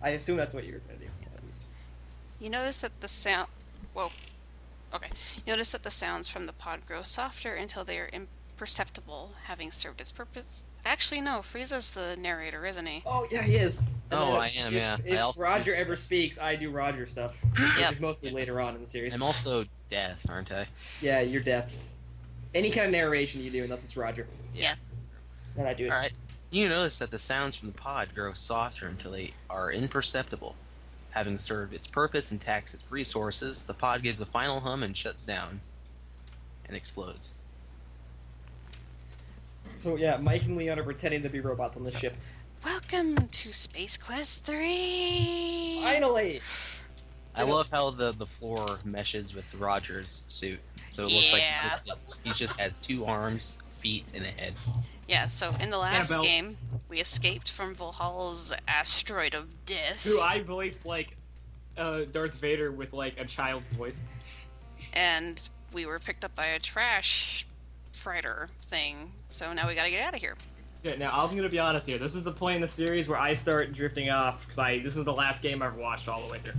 I assume that's what you're gonna do, at least. You notice that the sound. Whoa. Okay. You notice that the sounds from the pod grow softer until they are imperceptible, having served its purpose. Actually, no. Frieza's the narrator, isn't he? Oh yeah, he is. And Oh, then I am, if yeah. I if also do. Roger ever speaks, I do Roger stuff, which Yep. is mostly later on in the series. I'm also deaf, aren't I? Yeah, you're deaf. Any kind of narration you do, unless it's Roger, Yeah. Yeah. then I do it. Alright. You notice that the sounds from the pod grow softer until they are imperceptible. Having served its purpose and taxed its resources, the pod gives a final hum and shuts down. And explodes. So yeah, Mike and Leon are pretending to be robots on this ship. Welcome to Space Quest 3! Finally! I love how the floor meshes with Roger's suit. So it looks like Yeah. he just has 2 arms, feet, and a head. Yeah, so in the last Annabelle. game, we escaped from Valhalla's asteroid of death. Who I voiced like Darth Vader with like a child's voice. And we were picked up by a trash freighter thing. So now we gotta get out of here. Yeah, now I'm gonna be honest here. This is the point in the series where I start drifting off because this is the last game I've watched all the way through.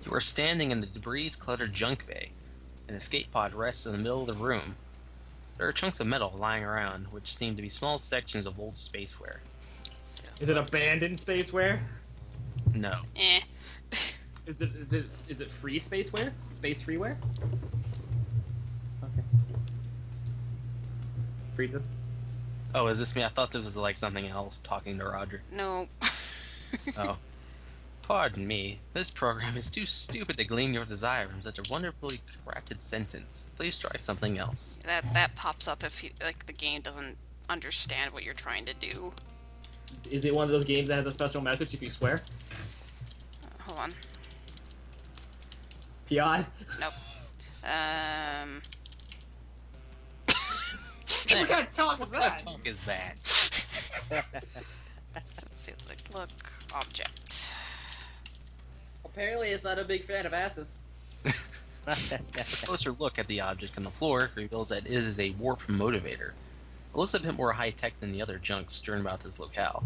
You are standing in the debris-cluttered junk bay. An escape pod rests in the middle of the room. There are chunks of metal lying around, which seem to be small sections of old spaceware. So, Is it abandoned spaceware? No. eh. Is it free spaceware? Space freeware? Okay. Frieza? Oh, is this me? I thought this was like something else talking to Roger. No. Oh. Pardon me. This program is too stupid to glean your desire from such a wonderfully crafted sentence. Please try something else. That pops up if you, like, the game doesn't understand what you're trying to do. Is it one of those games that has a special message if you swear? Hold on. Pion? Nope. What kind of talk is What that? talk is that? Let's see. Like, look, object. Apparently, it's not a big fan of asses. A closer look at the object on the floor reveals that it is a warp motivator. It looks a bit more high-tech than the other junk strewn about this locale.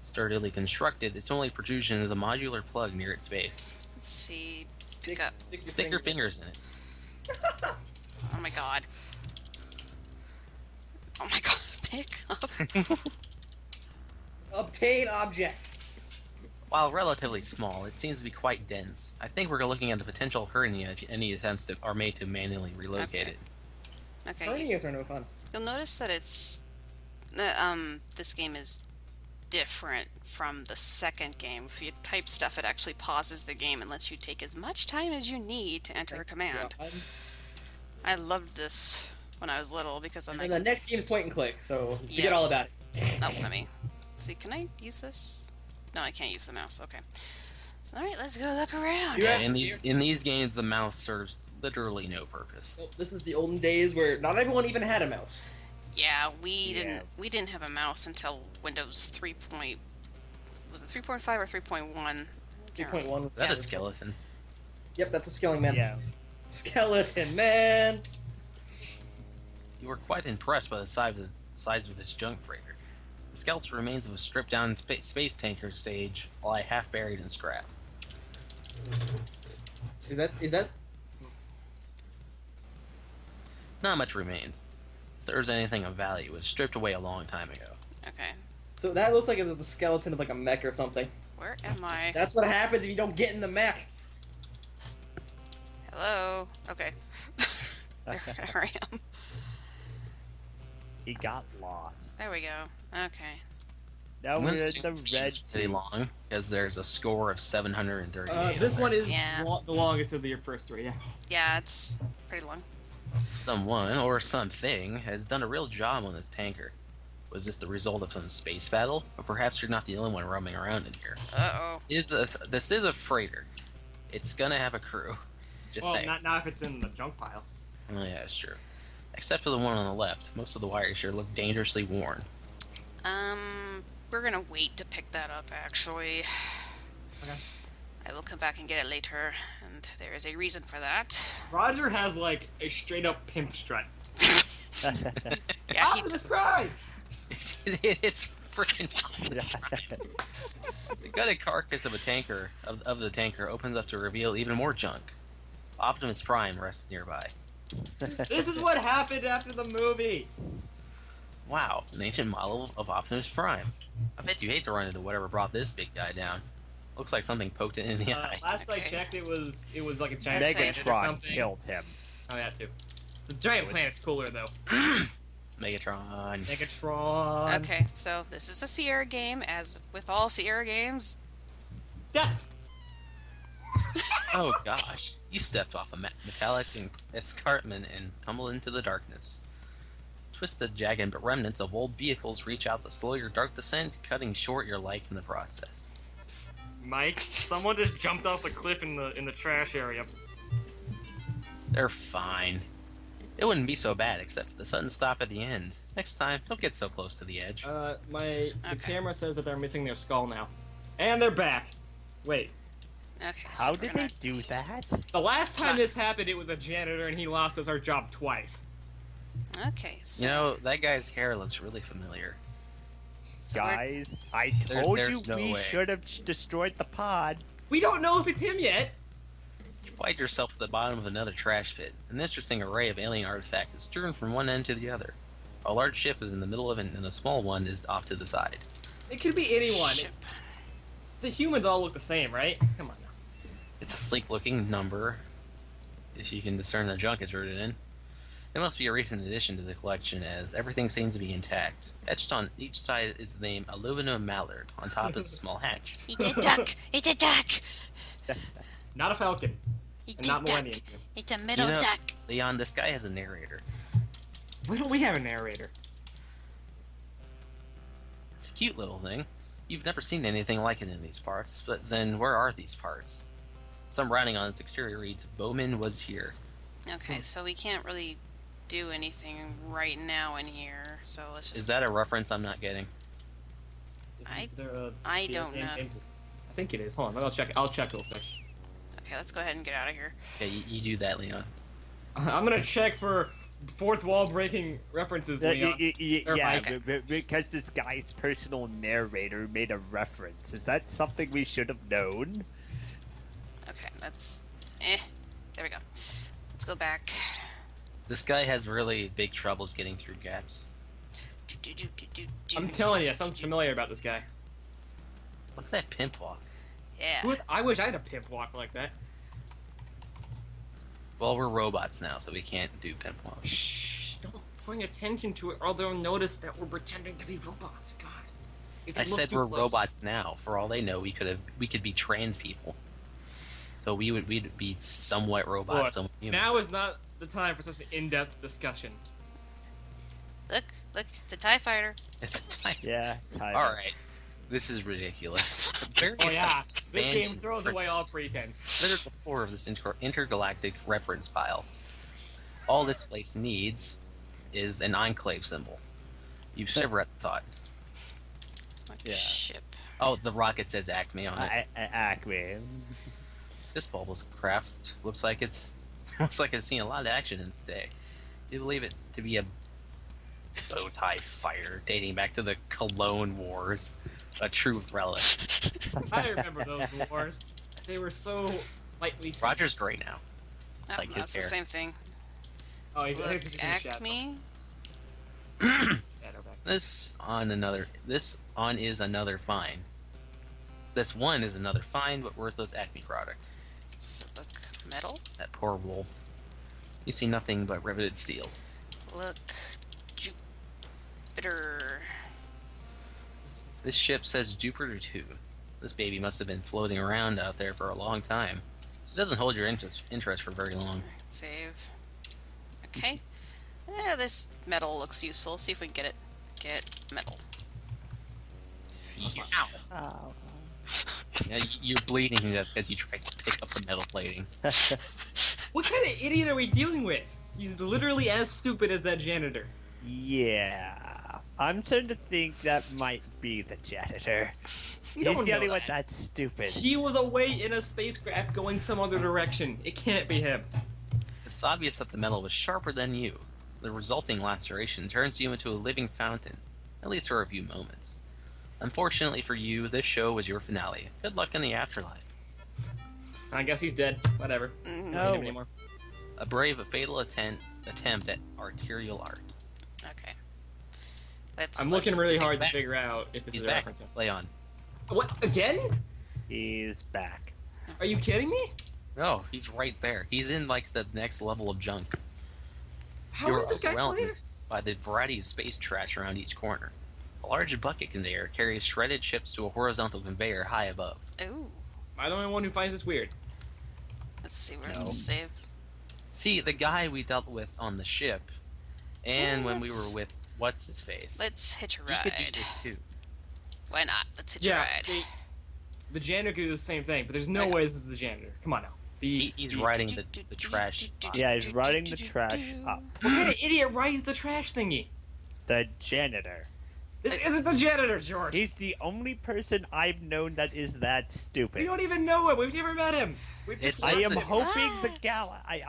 Sturdily constructed, its only protrusion is a modular plug near its base. Let's see. Pick up. Stick your fingers in it. Oh my god. Oh my god. Pick up. Obtain object. While relatively small, it seems to be quite dense. I think we're looking at a potential hernia if any attempts are made to manually relocate Okay. it. Okay. Hernias are no fun. You'll notice that this game is different from the second game. If you type stuff, it actually pauses the game and lets you take as much time as you need to enter a command. God. I loved this when I was little because I'm And like, then the next game's point and click, so Yeah. forget all about it. oh, let me see. Can I use this? No, I can't use the mouse. Okay. So, all right, let's go look around. Yeah. In these games, the mouse serves literally no purpose. So this is the olden days where not everyone even had a mouse. Yeah, we didn't have a mouse until Windows 3. Was it 3.5 or 3.1? 3.1 was Is that yeah. a skeleton? Yep, that's a skeleton man. Yeah. Skeleton man. You were quite impressed by the size of this junk freighter. The skeleton remains of a stripped-down space tanker stage lie half buried in scrap. Is that Not much remains. If there's anything of value, it was stripped away a long time ago. Okay. so? That looks like it's a skeleton of like a mech or something. Where am I? That's what happens if you don't get in the mech. Hello. Okay. there I am. He got lost. There we go. Okay. Now I'm we're gonna in assume the this red game's pretty long because there's a score of 738. This one is Yeah. the longest of your first three. Yeah. Yeah, it's pretty long. Someone, or something, has done a real job on this tanker. Was this the result of some space battle? Or perhaps you're not the only one roaming around in here. Uh-oh. This is a freighter. It's gonna have a crew. Just Well, saying. not if it's in the junk pile. Oh yeah, that's true. Except for the one on the left. Most of the wires here look dangerously worn. We're gonna wait to pick that up, actually. Okay. I will come back and get it later, and there is a reason for that. Roger has like a straight up pimp strut. Yeah, Optimus Prime. It's freaking The gutted carcass of a tanker of the tanker opens up to reveal even more junk. Optimus Prime rests nearby. This is what happened after the movie. Wow, an ancient model of Optimus Prime. I bet you hate to run into whatever brought this big guy down. Looks like something poked it in the eye. Last I Okay. checked, it was like a giant planet or Megatron something. killed him. Oh, yeah, too. The giant planet's cooler though. Megatron. Megatron. Okay, so this is a Sierra game, as with all Sierra games. Death. Oh gosh, you stepped off a metallic escarpment and tumbled into the darkness. Twisted, jagged remnants of old vehicles reach out to slow your dark descent, cutting short your life in the process. Psst, Mike, someone just jumped off a cliff in the trash area. They're fine. It wouldn't be so bad except for the sudden stop at the end. Next time, don't get so close to the edge. The Okay. camera says that they're missing their skull now, and they're back. Wait, Okay, so How we're did gonna... they do that? the last time this happened, it was a janitor, and he lost us our job twice. Okay, so... You know, that guy's hair looks really familiar. so we're- Guys, I told you there's no we way. should have destroyed the pod. We don't know if it's him yet. You find yourself at the bottom of another trash pit. An interesting array of alien artifacts is strewn from one end to the other. A large ship is in the middle of it, and a small one is off to the side. It could be anyone. Ship. The humans all look the same, right? Come on now. It's a sleek-looking number, if you can discern the junk it's rooted in. It must be a recent addition to the collection, as everything seems to be intact. Etched on each side is the name Aluminum Mallard. On top is a small hatch. It's a duck! It's a duck! Not a falcon, It's and a not duck! Millennium. It's a middle You know- duck! Leon, this guy has a narrator. Why don't we have a narrator? It's a cute little thing. You've never seen anything like it in these parts, but then where are these parts? Some writing on its exterior reads, Bowman was here. Okay, so we can't really do anything right now in here, so let's just... Is that a reference I'm not getting? I I don't know. I think it is. Hold on, I'll check. I'll check real quick. Okay, let's go ahead and get out of here. Okay, you do that, Leon. I'm gonna check for fourth wall breaking references. Leon. Yeah, Okay. because this guy's personal narrator made a reference. Is that something we should have known? Okay, that's... There we go. Let's go back. This guy has really big troubles getting through gaps. I'm telling you, sounds familiar about this guy. Look at that pimp walk. Yeah. I wish I had a pimp walk like that. Well, we're robots now, so we can't do pimp walk. Shh! Don't bring attention to it, or they'll notice that we're pretending to be robots. God. If they I look said too we're close- robots now. For all they know, we could be trans people. So we'd be somewhat robots, Look, somewhat human. now is not the time for such an in-depth discussion. Look, it's a TIE fighter. It's a type. Yeah. All right, this is ridiculous. Oh yeah, this game abandoned throws reference- away all pretense. Littered the floor of this intergalactic reference pile. All this place needs is an enclave symbol. You shiver at the thought. Like Yeah. ship. Oh, the rocket says Acme on it. Acme. This bubbles craft looks like it's seen a lot of action in its day. You believe it to be a bow tie fighter dating back to the Cologne Wars, a true relic. I remember those wars. They were so lightly. Roger's great now. Oh, Like his that's the hair. same thing. Oh, he's Look, he's in shadow. Acme. Shadow back. This on is another fine. This one is another fine but worthless Acme product. So look, metal. That poor wolf. You see nothing but riveted steel. Look, Jupiter. This ship says Jupiter 2. This baby must have been floating around out there for a long time. It doesn't hold your interest for very long. Save. Okay. This metal looks useful. See if we can get it. Get metal. Ow. Oh. Yeah, you're bleeding as you try to pick up the metal plating. What kind of idiot are we dealing with? He's literally as stupid as that janitor. Yeah. I'm starting to think that might be the janitor. You He's don't the know only one that. that's stupid. He was away in a spacecraft going some other direction. It can't be him. It's obvious that the metal was sharper than you. The resulting laceration turns you into a living fountain, at least for a few moments. Unfortunately for you, this show was your finale. Good luck in the afterlife. I guess he's dead. Whatever. Don't No. need him anymore. A brave, fatal attempt at arterial art. Okay. I'm looking really He's hard to back. figure out if this He's is a back. reference. Leon. What? Again? He's back. Are you kidding me? No, he's right there. He's in like the next level of junk. How You're is this guy still overwhelmed here? by the variety of space trash around each corner. A large bucket conveyor carries shredded ships to a horizontal conveyor high above. Ooh. Am I the only one who finds this weird? Let's see where No. to save. See, the guy we dealt with on the ship, and when we Let's- were with what's his face, Let's hitch a he could be ride. this too. Why not? Let's hitch a Yeah, ride. see, the janitor could do the same thing, but there's no Okay. way this is the janitor. Come on now. He's riding the trash. Yeah, he's riding the trash up. What kind of idiot rides the trash thingy? The janitor. This isn't the janitor, George. He's the only person I've known that is that stupid. We don't even know him. We've never met him. We've just It's- I am watched him. hoping the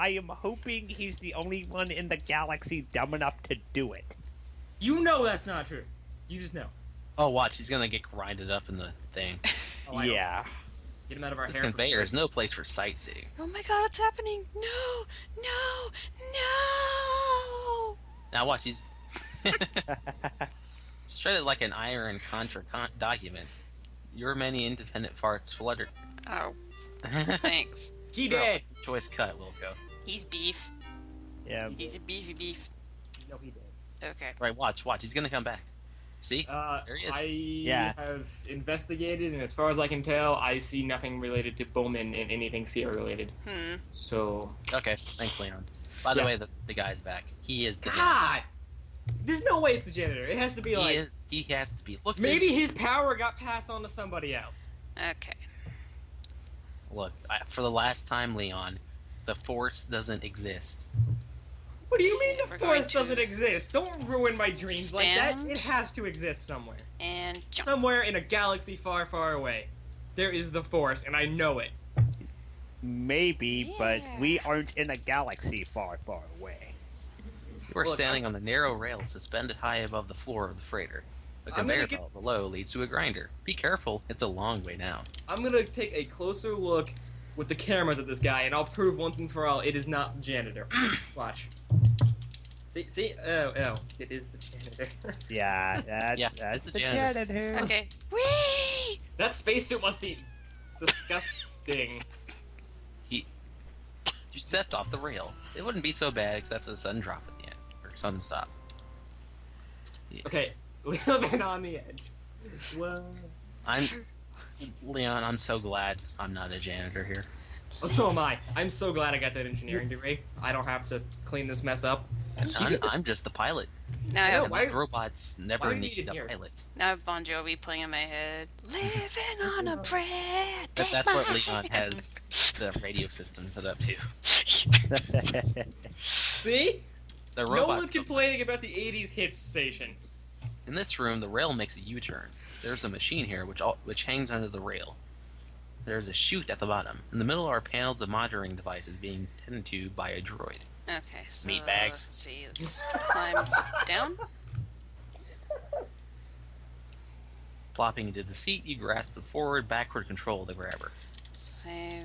I am hoping he's the only one in the galaxy dumb enough to do it. You know that's not true. You just know. Oh, watch, he's gonna get grinded up in the thing. Oh, I know. Yeah. Get him out of our This hair. conveyor is no place for sightseeing. Oh my god, it's happening! No! No! No! Now watch, he's shredded like an iron contra document. Your many independent farts fluttered. Oh, Girl, thanks. He did. choice cut, Wilco. He's beef. Yeah. He's a beefy beef. No, he did. Okay. Right, watch, he's gonna come back. See? There he is. I Yeah. have investigated, and as far as I can tell, I see nothing related to Bowman in anything Sierra related. So, Okay, thanks, Leon. By the Yeah. way, the guy's back. He is the God, there's no way it's the janitor. It has to be like He has to be. Look, maybe there's- his power got passed on to somebody else. Okay. Look, for the last time, Leon, the Force doesn't exist. What do you mean We're the going force to doesn't exist? Don't ruin my dreams like that. stand. It has to exist somewhere. And jump. Somewhere in a galaxy far, far away. There is the force, and I know it. Maybe, but Yeah. we aren't in a galaxy far, far away. You are Look, standing on the narrow rail suspended high above the floor of the freighter. A I'm gonna conveyor get- belt below leads to a grinder. Be careful, it's a long way down. I'm gonna take a closer look with the cameras at this guy, and I'll prove once and for all it is not the janitor. Watch. See? Oh, it is the janitor. Yeah, that's, Yeah, that's it's the the janitor. janitor. Okay. Whee! That spacesuit must be disgusting. You stepped off the rail. It wouldn't be so bad except for the sudden drop at the end. Or sudden stop. Okay, living on the edge. Well, Leon, I'm so glad I'm not a janitor here. oh, so am I. I'm so glad I got that engineering degree. I don't have to clean this mess up. I'm just the pilot. Now I Oh, have, why- These robots never why are you need a here? pilot. now I have Bon Jovi playing in my head. Living on a prayer. That's what Leon has the radio system set up to. See? The No robots. one's complaining about the 80s hits station. In this room, the rail makes a U-turn. There's a machine here which hangs under the rail. There's a chute at the bottom. In the middle are panels of monitoring devices being tended to by a droid. Okay, so Meat bags. let's see. Let's climb down. Flopping into the seat, you grasp the forward, backward control of the grabber. Save.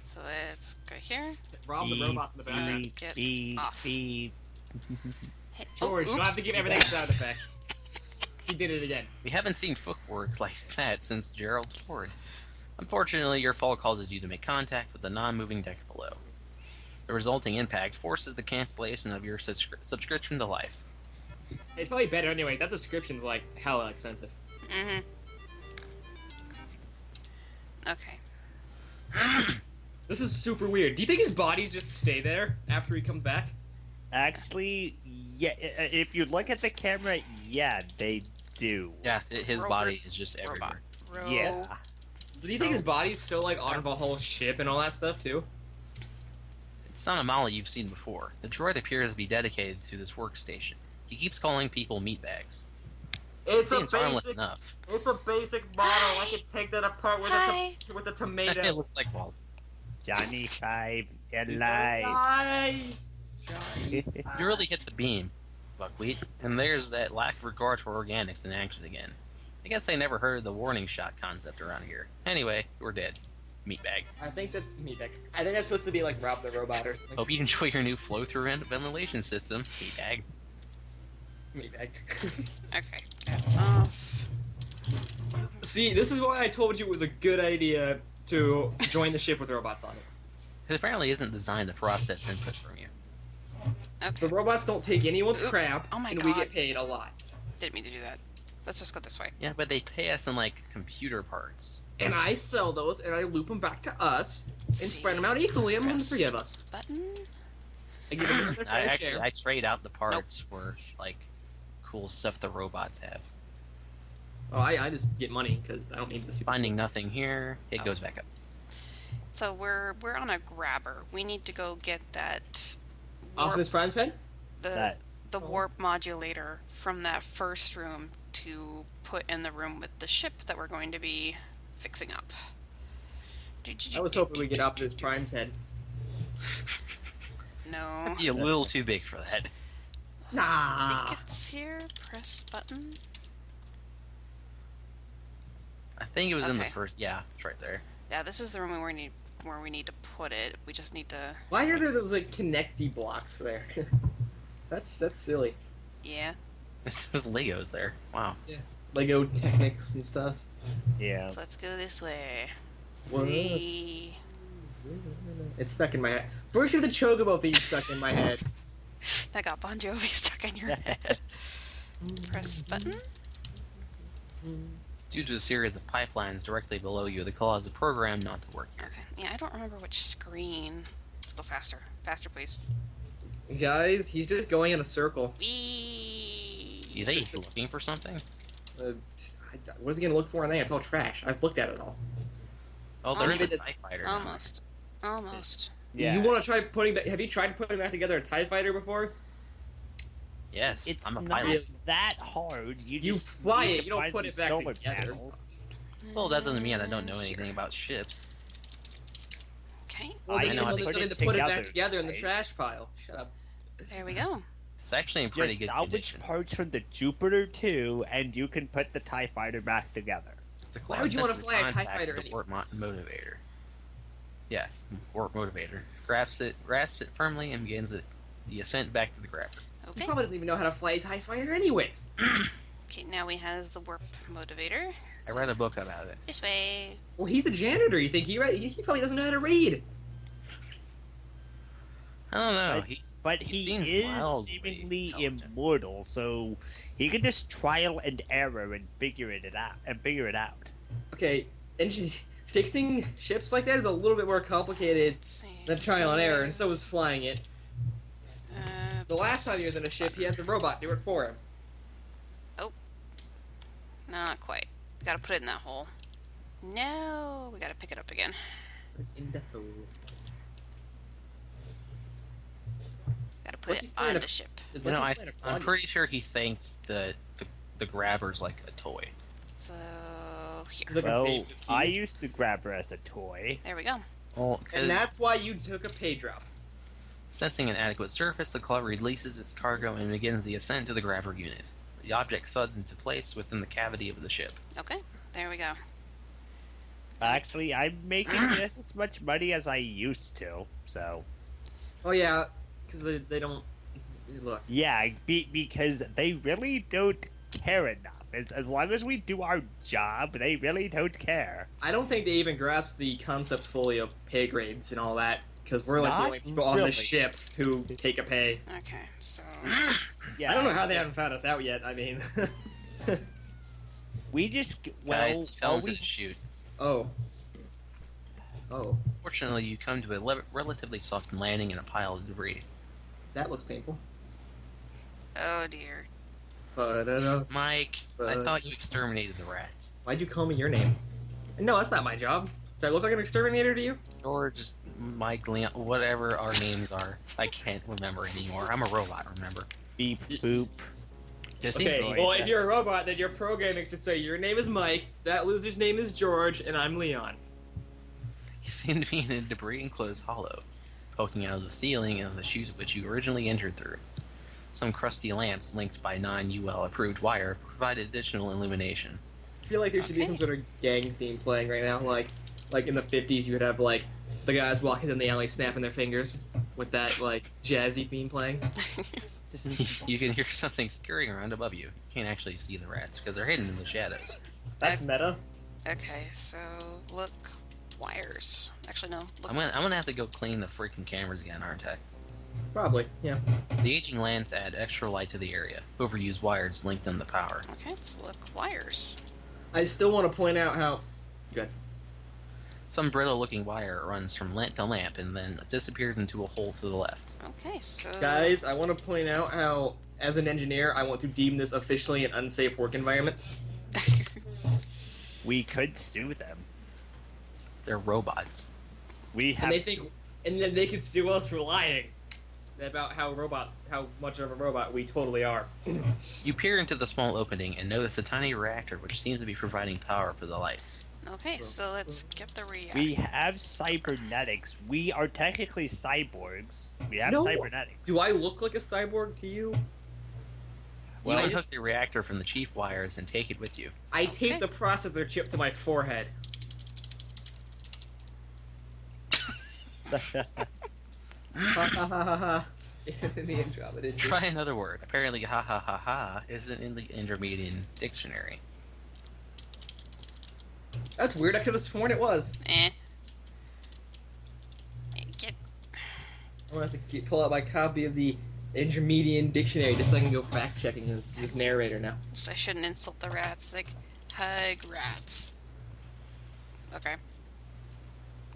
So let's go here. Rob the robots in the background. beep, Get beep, off. beep. Hey, George, you don't oops. have to give everything a sound effect. He did it again. We haven't seen footwork like that since Gerald Ford. Unfortunately, your fall causes you to make contact with the non-moving deck below. The resulting impact forces the cancellation of your subscription to life. It's probably better anyway. That subscription's like hella expensive. Mm-hmm. Okay. This is super weird. Do you think his bodies just stay there after he comes back? Actually, yeah. If you look at the camera, yeah, they do. Yeah, his Robot- body is just Robot. everywhere. Yeah. So do you think his body's still like on the whole ship and all that stuff too? It's not a model you've seen before. The droid appears to be dedicated to this workstation. He keeps calling people meatbags. It seems harmless enough. It's a basic model. I could take that apart with Hi. with a tomato. It looks like, well, Johnny Five He's alive. alive. you really hit the beam, Buckwheat. And there's that lack of regard for organics in action again. I guess I never heard the warning shot concept around here. Anyway, we're dead. Meatbag. I think that's supposed to be like Rob the Robot or something. Hope you enjoy your new flow-through ventilation system, Meatbag. Meatbag. Okay, get off. See, this is why I told you it was a good idea to join the ship with robots on it. It apparently isn't designed to process input from you. Okay, The robots don't take anyone's crap, Oh my and we God. get paid a lot. didn't mean to do that. Let's just go this way. Yeah, but they pay us in, like, computer parts. And I sell those, and I loop them back to us, and spread them out equally among the three of us. Button. I give them their I fair actually share. I trade out the parts for, like, cool stuff the robots have. Oh, I just get money because I don't need this. Finding nothing here, it goes back up. So we're on a grabber. We need to go get that Optimus Prime's head. the warp modulator from that first room to put in the room with the ship that we're going to be fixing up. I was hoping we'd get Optimus Prime's head. No. Be a little too big for that. I Nah. think it's here. Press button. I think it was in the Okay. first. Yeah, it's right there. Yeah, this is the room where we need to put it. We just need to. Why are there those like connecty blocks there? that's silly. Yeah. There's Legos there. Wow. Lego Technics and stuff. Yeah. So let's go this way. What? Whee. It's stuck in my head. First, you have the Chocobo theme stuck in my head. I got Bon Jovi stuck in your head. Press button. Due to a series of pipelines directly below you, the cause the program not to work here. Okay. Yeah, I don't remember which screen. Let's go faster. Faster, please. Guys, he's just going in a circle. Whee. You think he's looking for something? What is he gonna look for in there? It's all trash. I've looked at it all. Oh, there is a Almost. TIE fighter. now. Almost. Almost. Yeah. You want to try putting back? Have you tried putting back together a Tie Fighter before? Yes, It's I'm a not pilot. that hard. You You just fly need it, to you don't find put it some back solar together. panels. Well, that doesn't mean I don't know anything about ships. Okay. Well, I then know how there's to nothing put to it put it back together, together in the guys. trash pile. Shut up. There we go. It's actually in pretty Just good salvage condition. parts from the Jupiter 2, and you can put the TIE Fighter back together. The Why cloud would you wanna senses fly a TIE contact fighter with the anyway? warp motivator. Yeah, warp motivator. Grasps it firmly and begins the ascent back to the grabber. He Okay. probably doesn't even know how to fly a Tie Fighter, anyways. Okay, now we has the warp motivator. I read a book about it. This way. Well, he's a janitor. You think he probably doesn't know how to read? I don't know. But, but he seems is wildly seemingly intelligent. immortal, so he can just trial and error and figure it out. Okay, fixing ships like that is a little bit more complicated Let's see. than trial and error, and so is flying it. The last time he was in a ship, button. he had the robot do it for him. Not quite. We gotta put it in that hole. No, we gotta pick it up again. In the hole. Gotta What put he's it playing on a- the ship. It's You know, he's playing a I'm project. pretty sure he thinks the grabber's like a toy. So He's here. like a Well, baby with I keys. used to grab her as a toy. There we go. Well, 'cause And that's why you took a pay drop. sensing an adequate surface, the claw releases its cargo and begins the ascent to the grabber unit. The object thuds into place within the cavity of the ship. Okay, there we go. Actually, I'm making just as much money as I used to, so... Oh yeah, because they don't look. Yeah, because they really don't care enough. As long as we do our job, they really don't care. I don't think they even grasp the concept fully of pay grades and all that. Because we're like the Not only people on the really. ship who take a pay. Okay, so Yeah, I don't know how they haven't found us out yet. I mean, we just Guys, well, he fell all into we the chute. oh, Oh, Fortunately, you come to a relatively soft landing in a pile of debris. that looks painful. Oh dear. Ba-da-da. Mike, I thought you exterminated the rats. Why'd you call me your name? No, that's not my job. Do I look like an exterminator to you? George, Mike, Leon, whatever our names are. I can't remember anymore. I'm a robot, remember? Beep boop. Just Okay, Android, well, if that's- you're a robot, then your programming should say your name is Mike, that loser's name is George, and I'm Leon. You seem to be in a debris-enclosed hollow, poking out of the ceiling is the chute which you originally entered through. Some crusty lamps linked by non-UL-approved wire provide additional illumination. I feel like there should be some Okay. sort of gang theme playing right now, like in the 50s you would have, like, the guys walking down the alley snapping their fingers with that, like, jazzy theme playing. You can hear something scurrying around above you. You can't actually see the rats because they're hidden in the shadows. That's meta. Okay, so look, wires. Actually, no. Look, I'm gonna have to go clean the freaking cameras again, aren't I? Probably, yeah. The aging lamps add extra light to the area. Overused wires linked them to power. okay, so look, wires. I still want to point out how... Good. Some brittle-looking wire runs from lamp to lamp and then disappears into a hole to the left. Okay, so Guys, I want to point out how, as an engineer, I want to deem this officially an unsafe work environment. We could sue them. They're robots. We have. And they think... And then they could sue us for lying about how much of a robot we totally are. You peer into the small opening and notice a tiny reactor which seems to be providing power for the lights. okay, so let's get the reactor. We have cybernetics. We are technically cyborgs. We have No. cybernetics. Do I look like a cyborg to you? You I unhook just- the reactor from the chief wires and take it with you. I Okay. taped the processor chip to my forehead. Ha ha ha ha ha. Isn't in the intro, but it Try another word. Apparently, ha ha ha ha isn't in the Intermediate dictionary. That's weird. I could have sworn it was. Eh. Get. I'm gonna have to pull out my copy of the Intermediate dictionary just so I can go fact checking this narrator now. I shouldn't insult the rats. Like, hug rats. Okay.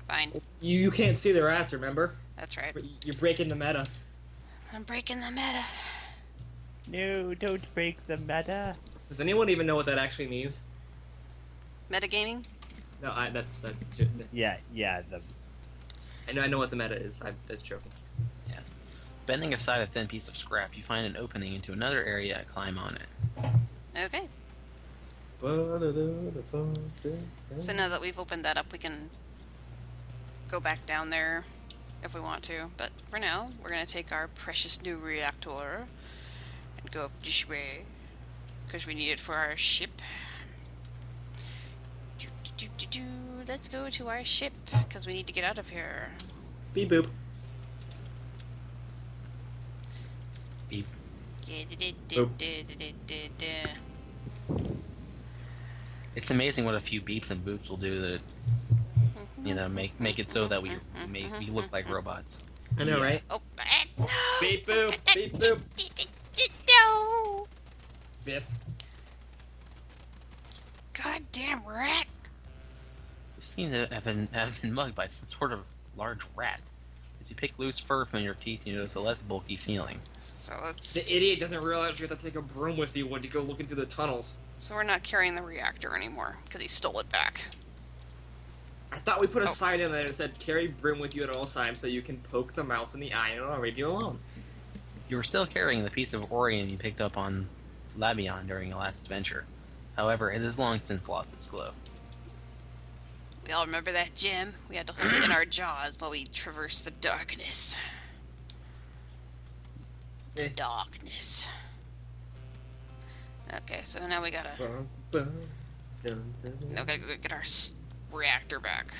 Fine. You can't see the rats, remember? That's right. But you're breaking the meta. I'm breaking the meta. No, don't break the meta. Does anyone even know what that actually means? Metagaming? No, that's Yeah, the I know what the meta is. That's joking. Bending aside a thin piece of scrap, you find an opening into another area and climb on it. Okay. So now that we've opened that up, we can go back down there if we want to. But for now, we're going to take our precious new reactor and go up this way because we need it for our ship. Let's go to our ship because we need to get out of here. Beep boop. Beep. It's amazing what a few beeps and boops will do to, make it so that we look like robots. I know, Yeah. right? Oh, no! Beep boop. Beep boop. No! Biff. Goddamn rat! You seem to have been mugged by some sort of large rat. As you pick loose fur from your teeth, you notice a less bulky feeling. So let's. The idiot doesn't realize you have to take a broom with you when you go look into the tunnels. So we're not carrying the reactor anymore because he stole it back. I thought we put a Oh. sign in there that said carry broom with you at all times so you can poke the mouse in the eye and it'll leave you alone. You were still carrying the piece of Orion you picked up on Labion during your last adventure. However, it has long since lost its glow. We all remember that gem? We had to hold it in our jaws while we traversed the darkness. The Eh. darkness. Okay, so now we gotta. Bum, bum, dun, dun, dun. Now we gotta go get our reactor back.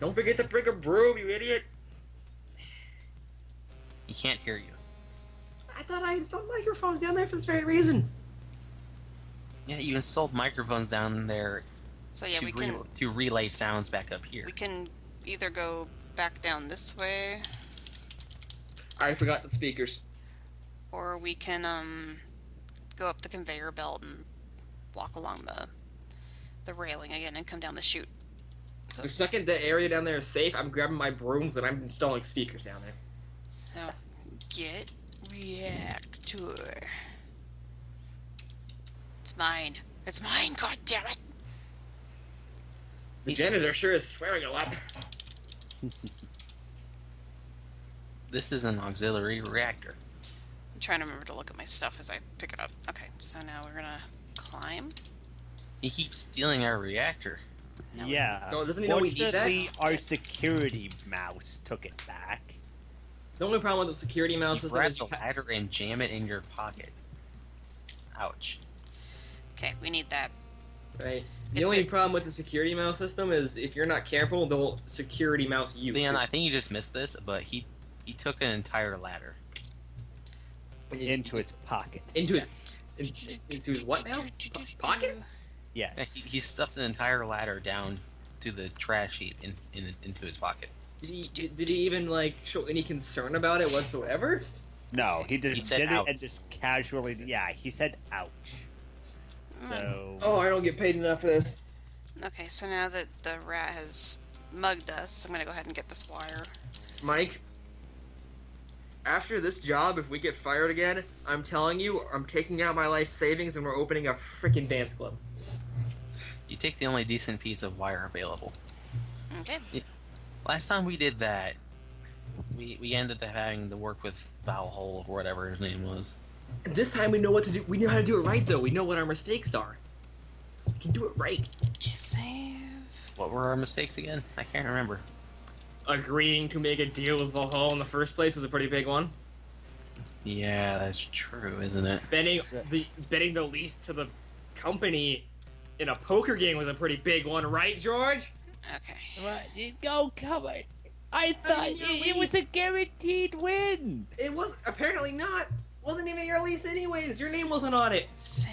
Don't forget to bring a broom, you idiot! He can't hear you. I thought I installed microphones down there for this very reason. Yeah, you installed microphones down there So yeah, to relay sounds back up here. we can either go back down this way, I forgot the speakers. or we can go up the conveyor belt and walk along the railing again and come down the chute. The second the area down there is safe, I'm grabbing my brooms and I'm installing speakers down there. So, get reactor. It's mine. It's mine, god damn it! The janitor sure is swearing a lot. This is an auxiliary reactor. I'm trying to remember to look at my stuff as I pick it up. Okay, so now we're gonna climb. He keeps stealing our reactor. No. Yeah. No, doesn't he know we need that? Fortunately, our security mouse took it back. The only problem with the security mouse You system grab is the ladder and jam it in your pocket. Ouch. Okay, we need that. right. The It's only a- problem with the security mouse system is if you're not careful, they'll security mouse you. Leon, I think you just missed this, but he took an entire ladder. Into his pocket. into his what now? Pocket? Yes. Yeah, he stuffed an entire ladder down to the trash heap into his pocket. Did he even like show any concern about it whatsoever? No, he He just said did ouch. it and just casually. Yeah, he said ouch. So. Oh, I don't get paid enough for this. Okay, so now that the rat has mugged us, I'm gonna go ahead and get this wire. Mike, after this job, if we get fired again, I'm telling you, I'm taking out my life savings and we're opening a freaking dance club. You take the only decent piece of wire available. Okay. Last time we did that, we ended up having to work with Valhole or whatever his name was. And this time we know what to do. We know how to do it right, though. We know what our mistakes are. We can do it right. Save. What were our mistakes again? I can't remember. Agreeing to make a deal with Valhalla in the first place was a pretty big one. Yeah, that's true, isn't it? Betting the lease to the company in a poker game was a pretty big one, right, George? Okay. What? Go cover. I thought it was a guaranteed win. It was apparently not. Wasn't even your lease anyways. Your name wasn't on it. Save.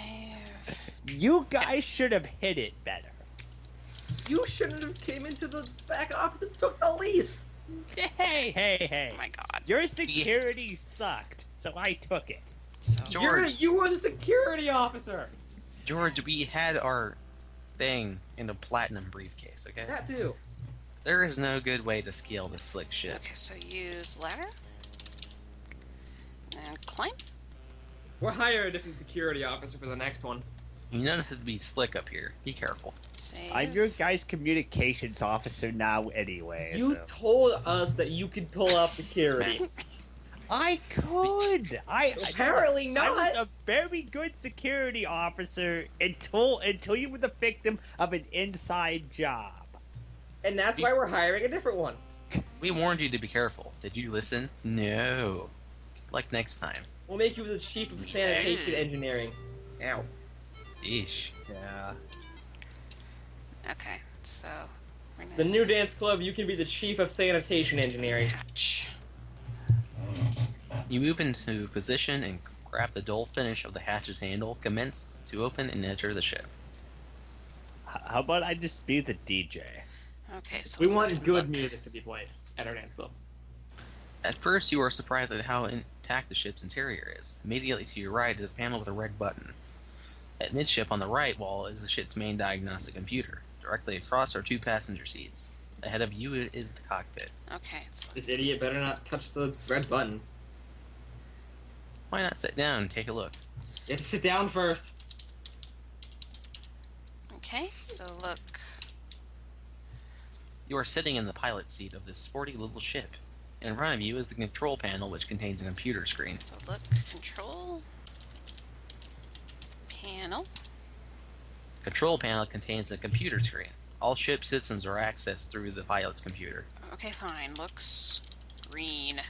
You guys should have hit it better. You shouldn't have came into the back office and took the lease. Hey. Oh my god. Your security sucked, so I took it. So George. You were the security officer. George, we had our thing in a platinum briefcase, okay? That too. There is no good way to scale this slick shit. okay, so use ladder. And climb. We'll hire a different security officer for the next one. You notice it'd be slick up here. Be careful. Save. I'm your guys' communications officer now, anyway. You so. told us that you could pull off security. I could. Apparently I not. was a very good security officer until you were the victim of an inside job. And that's why we're hiring a different one. We warned you to be careful. Did you listen? No. Like next time. We'll make you the chief of sanitation engineering. Ow. Eesh. Yeah. Okay, so we're gonna The new dance club, you can be the chief of sanitation engineering. hatch. You move into position and grab the dull finish of the hatch's handle, commence to open and enter the ship. How about I just be the DJ? Okay, so We let's go ahead want and good look. music to be played at our dance club. At first, you are surprised at how intact the ship's interior is. Immediately to your right is a panel with a red button. At midship on the right wall is the ship's main diagnostic computer. Directly across are two passenger seats. Ahead of you is the cockpit. Okay, so This idiot better not touch the red button. Why not sit down and take a look? You have to sit down first. okay, so look. You are sitting in the pilot seat of this sporty little ship. In front of you is the control panel, which contains a computer screen. So look, control panel. The control panel contains a computer screen. All ship systems are accessed through the pilot's computer. Okay, fine. Looks green.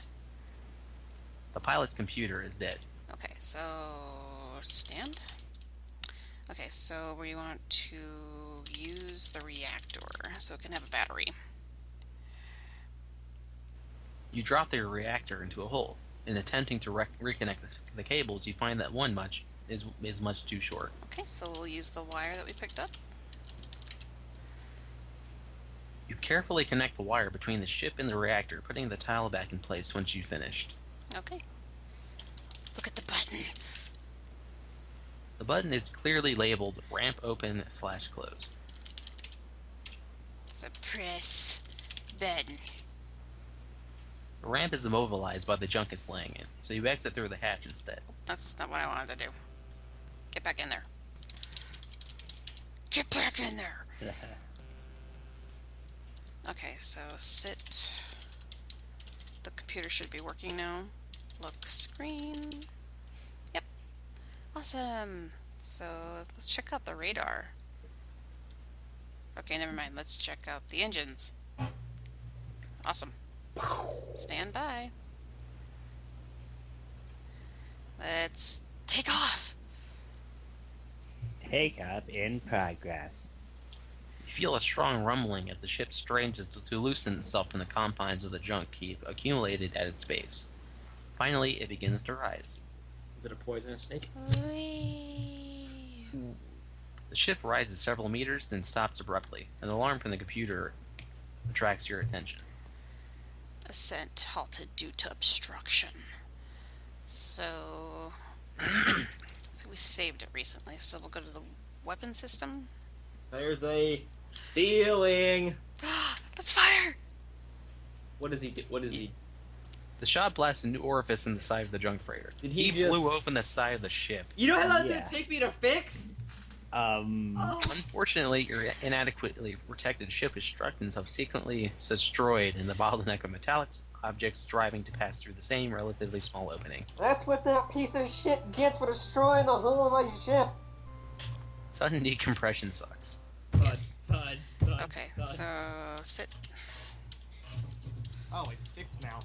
The pilot's computer is dead. Okay, so stand. Okay, so we want to use the reactor so it can have a battery. You drop the reactor into a hole. In attempting to reconnect the cables, you find that one is much too short. Okay, so we'll use the wire that we picked up. You carefully connect the wire between the ship and the reactor, putting the tile back in place once you've finished. Okay. Let's look at the button. The button is clearly labeled ramp open /close. So press button. The ramp is immobilized by the junk it's laying in, so you exit through the hatch instead. That's not what I wanted to do. Get back in there. Get back in there! Okay, so sit. The computer should be working now. Look screen. Yep. Awesome. So let's check out the radar. Okay, never mind. Let's check out the engines. Awesome. Stand by. Let's take off. Take up in progress. You feel a strong rumbling as the ship strains to loosen itself from the confines of the junk heap accumulated at its base. Finally, it begins to rise. Is it a poisonous snake? Whee. The ship rises several meters, then stops abruptly. An alarm from the computer attracts your attention. Ascent halted due to obstruction. So we saved it recently, so we'll go to the weapon system. There's a ceiling. Let's fire! What is he? What is he? The shot blasts a new orifice in the side of the junk freighter. Did he He just- blew open the side of the ship. You know how long it's Yeah. gonna take me to fix? Unfortunately, your inadequately protected ship is struck and subsequently destroyed in the bottleneck of metallic objects striving to pass through the same relatively small opening. That's what that piece of shit gets for destroying the hull of my ship. Sudden decompression sucks. Yes. Thud. Okay, so sit. Oh, it's fixed now.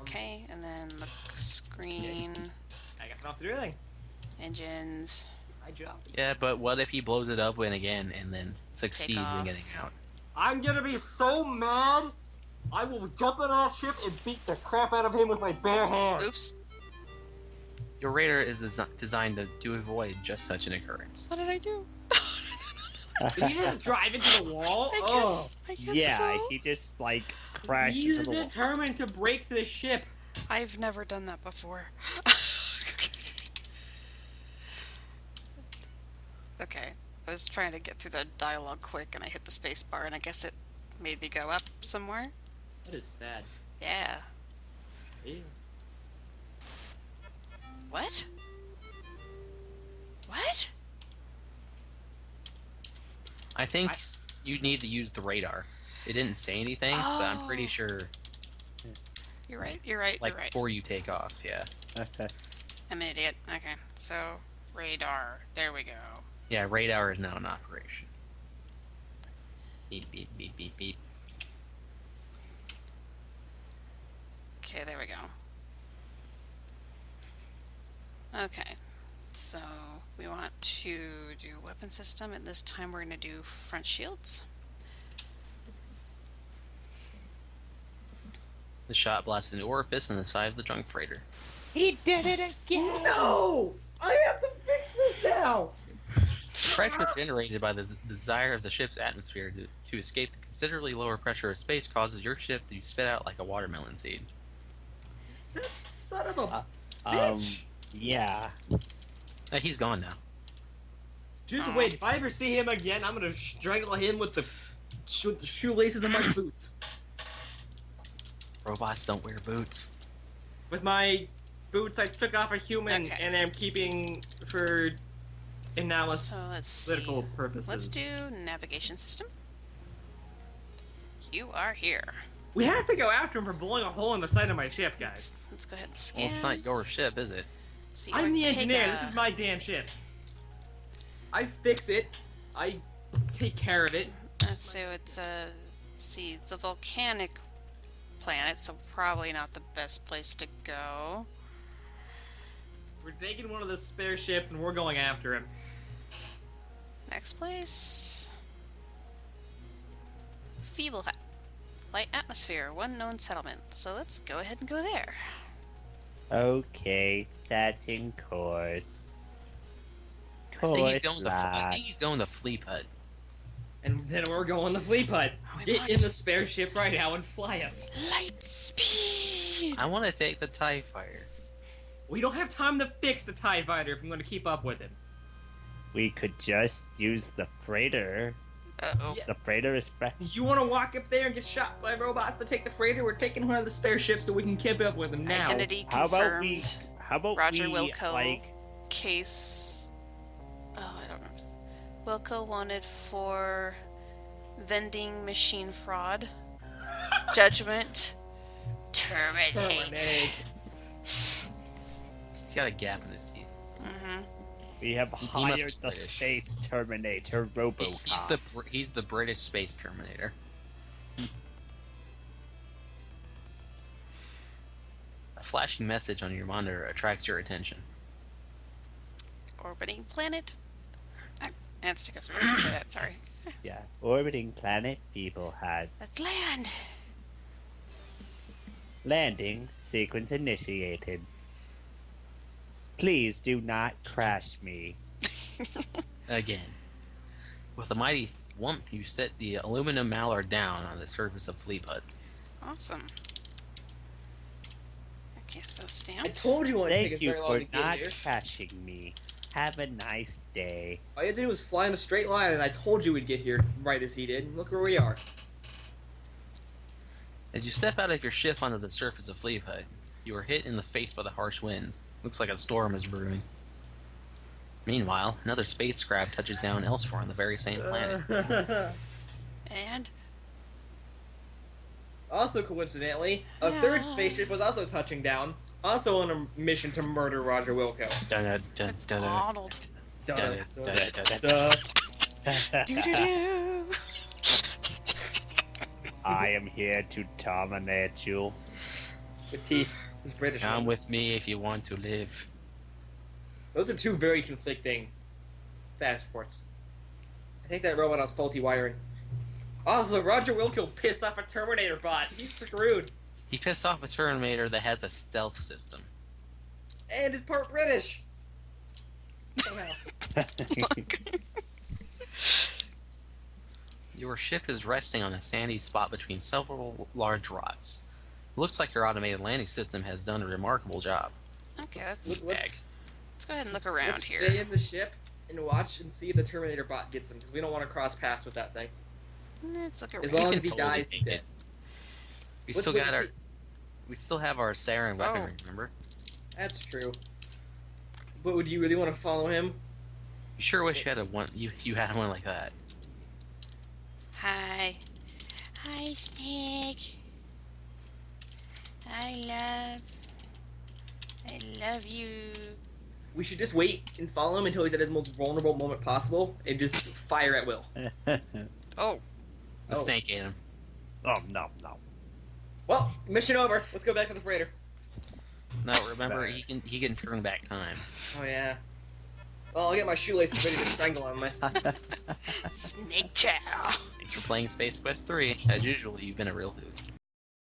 Okay, and then look screen, I guess I don't have to do anything. engines. My job. Yeah, but what if he blows it up again and then succeeds off. in getting out? I'm gonna be so mad. I will jump on that ship and beat the crap out of him with my bare hands. Oops. Your radar is designed to avoid just such an occurrence. What did I do? Did you just drive into the wall? I guess Yeah, so. he just like crashed He's into the wall. determined to break the ship. I've never done that before. Okay, I was trying to get through the dialogue quick and I hit the space bar and I guess it made me go up somewhere. That is sad. Yeah. Ew. What? What? I think you need to use the radar. It didn't say anything, but I'm pretty Oh. sure, You're right, you're right, like, you're right. before you take off, yeah. I'm an idiot. Okay, so radar. There we go. Yeah, radar is now in operation. Beep, beep, beep, beep, beep. Okay, there we go. Okay, so we want to do weapon system, and this time we're going to do front shields. The shot blasted an orifice in the side of the junk freighter. He did it again! No! I have to fix this now! Pressure generated by the desire of the ship's atmosphere to escape the considerably lower pressure of space causes your ship to spit out like a watermelon seed. This son of a Um, bitch! yeah. He's gone now. Just wait. If I ever see him again, I'm gonna strangle him with the shoelaces of my boots. Robots don't wear boots. With my boots, I took off a human Okay. and I'm keeping for analysis So let's see. political purposes. Let's do navigation system. You are here. We have to go after him for blowing a hole in the side of my ship, guys. Let's go ahead and Well, scan. it's not your ship, is it? See, I'm the Ortega. engineer. This is my damn ship. I fix it. I take care of it. So it's a. Let's see, it's a volcanic planet, so probably not the best place to go. We're taking one of the spare ships and we're going after him. Next place. Feeble Hut. Light atmosphere, one known settlement. So let's go ahead and go there. Okay, setting course. I think Course he's going to. I lock. think he's going to Fleep Hut. And then we're going the Fleet Hut. Oh, Get what? in the spare ship right now and fly us. Light speed! I want to take the TIE Fighter. We don't have time to fix the TIE Fighter if I'm going to keep up with him. We could just use the freighter. Uh-oh. Yeah. The freighter is back. You want to walk up there and get shot by robots to take the freighter? We're taking one of the spare ships so we can keep up with them now. Identity How about we? confirmed. How about Roger we Wilco. like? Case. Oh, I don't remember. Wilco wanted for vending machine fraud. Judgment. Terminate. He's got a gap in his teeth. Mm-hmm. We have He must hired be the British. Space Terminator RoboCop. He's the British Space Terminator. A flashing message on your monitor attracts your attention. Orbiting planet. That's I supposed to say that, sorry. Yeah, orbiting planet people had Let's land. landing sequence initiated. Please do not crash me. Again. With a mighty thwomp, you set the aluminum mallard down on the surface of Fleeput. Awesome. Okay, so I stamped. told you it wouldn't take Thank us you very long for to get not here. crashing me. Have a nice day. All you had to do was fly in a straight line, and I told you we'd get here right as he did. Look where we are. As you step out of your ship onto the surface of Fleeput, you are hit in the face by the harsh winds. Looks like a storm is brewing. Meanwhile, another spacecraft touches down elsewhere on the very same planet. And Also, coincidentally, a third spaceship was also touching down, also on a mission to murder Roger Wilco. it's Arnold. Doo-doo-doo. I am here to dominate you. With teeth. His British Come name. with me if you want to live. Those are two very conflicting status reports. I think that robot has faulty wiring. Also, Roger Wilco pissed off a Terminator bot. He's screwed. He pissed off a Terminator that has a stealth system. And is part British. Somehow. Your ship is resting on a sandy spot between several large rocks. It looks like your automated landing system has done a remarkable job. Okay, let's Let's go ahead and look around let's here. stay in the ship and watch and see if the Terminator bot gets him, because we don't want to cross paths with that thing. Let's look As around. long can as he totally dies, he's take dead. it. We Let's still wait got and our. see. We still have our sarin weaponry. Remember? That's true. But would you really want to follow him? You sure wish you had a one. You had one like that. Hi. Hi, Snake. I love you. We should just wait and follow him until he's at his most vulnerable moment possible, and just fire at will. Oh, The Oh. snake ate him. Oh, no. Well, mission over. Let's go back to the freighter. No, remember he can turn back time. Oh yeah. Well, I'll get my shoelaces ready to strangle him. Snake chow. Thanks for playing Space Quest 3. As usual, you've been a real hoot.